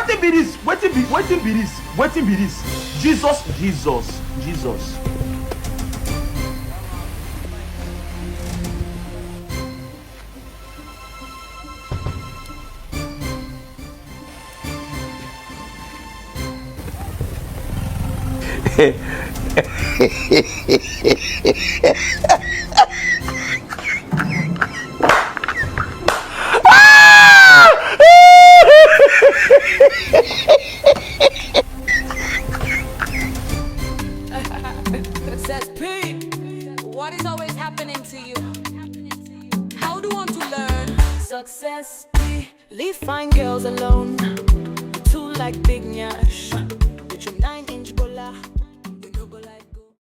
wetin be this? Wetin be this? Jesus. Says P. What is always happening to you? How do you want to learn? Success P. Leave fine girls alone. Too like big nyash.